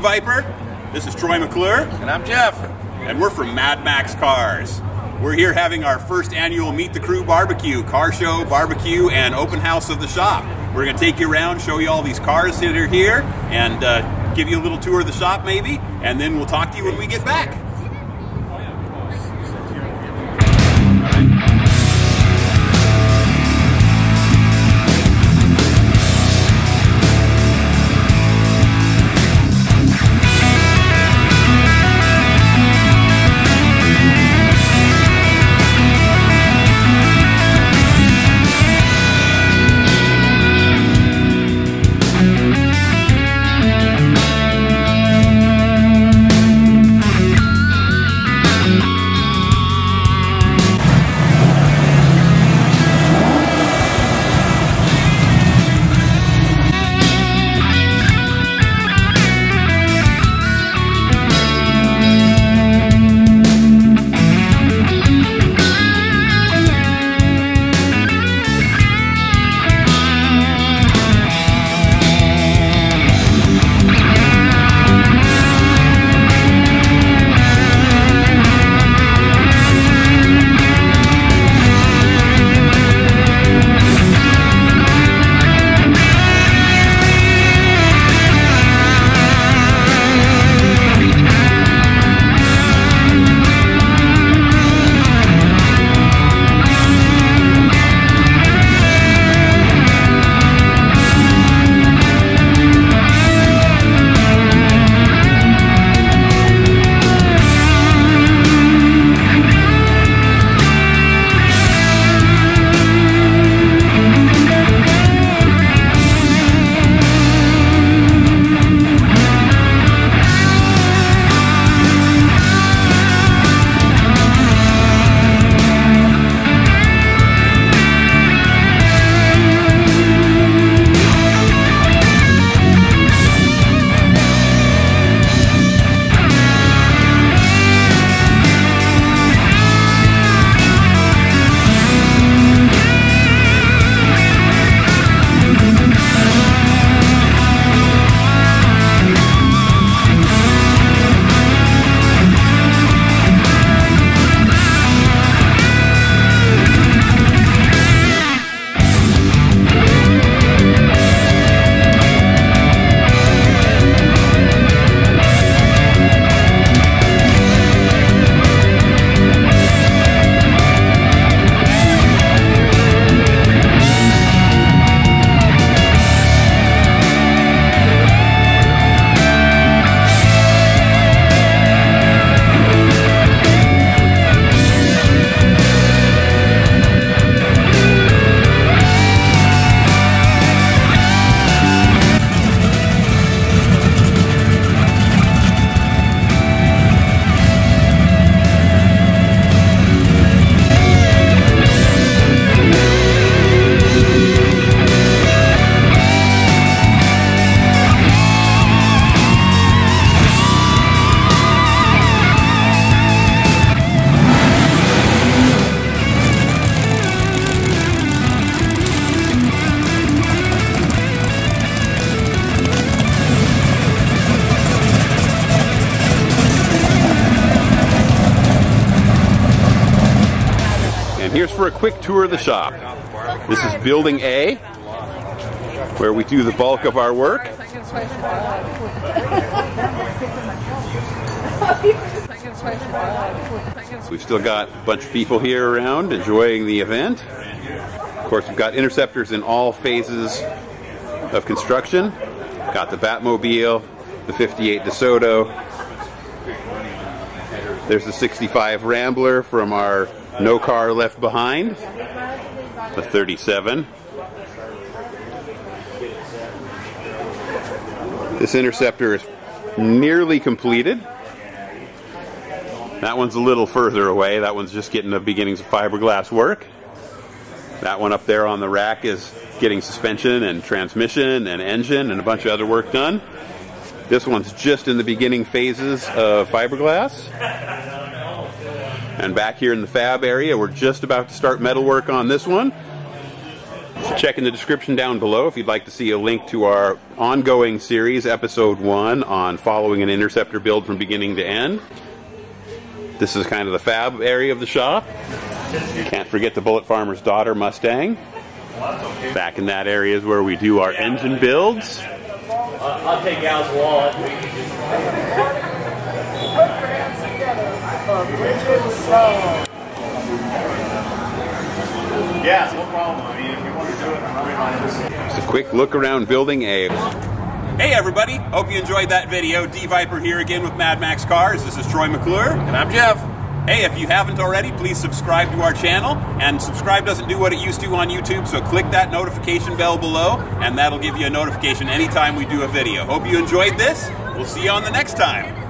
Viper. This is Troy McClure. And I'm Jeff. And we're from Mad Max Cars. We're here having our first annual Meet the Crew BBQ, car show, barbecue, and open house of the shop. We're going to take you around, show you all these cars that are here, and give you a little tour of the shop maybe, and then we'll talk to you when we get back. Here's for a quick tour of the shop. This is Building A, where we do the bulk of our work. We've still got a bunch of people here around enjoying the event. Of course, we've got Interceptors in all phases of construction. Got the Batmobile, the 58 DeSoto. There's the 65 Rambler from our No Car Left Behind, the 37. This Interceptor is nearly completed. That one's a little further away. That one's just getting the beginnings of fiberglass work. That one up there on the rack is getting suspension and transmission and engine and a bunch of other work done. This one's just in the beginning phases of fiberglass. And back here in the fab area, we're just about to start metal work on this one. Check in the description down below if you'd like to see a link to our ongoing series, episode 1, on following an Interceptor build from beginning to end. This is kind of the fab area of the shop. Can't forget the Bullet Farmer's Daughter Mustang. Back in that area is where we do our engine builds. I'll take Al's wallet. Yeah, no problem. I mean, if you want to do it, I'm very nice. Just a quick look around building a... Hey everybody, hope you enjoyed that video. D-Viper here again with Mad Max Cars. This is Troy McClure. And I'm Jeff. Hey, if you haven't already, please subscribe to our channel. And subscribe doesn't do what it used to on YouTube, so click that notification bell below, and that'll give you a notification anytime we do a video. Hope you enjoyed this. We'll see you on the next time.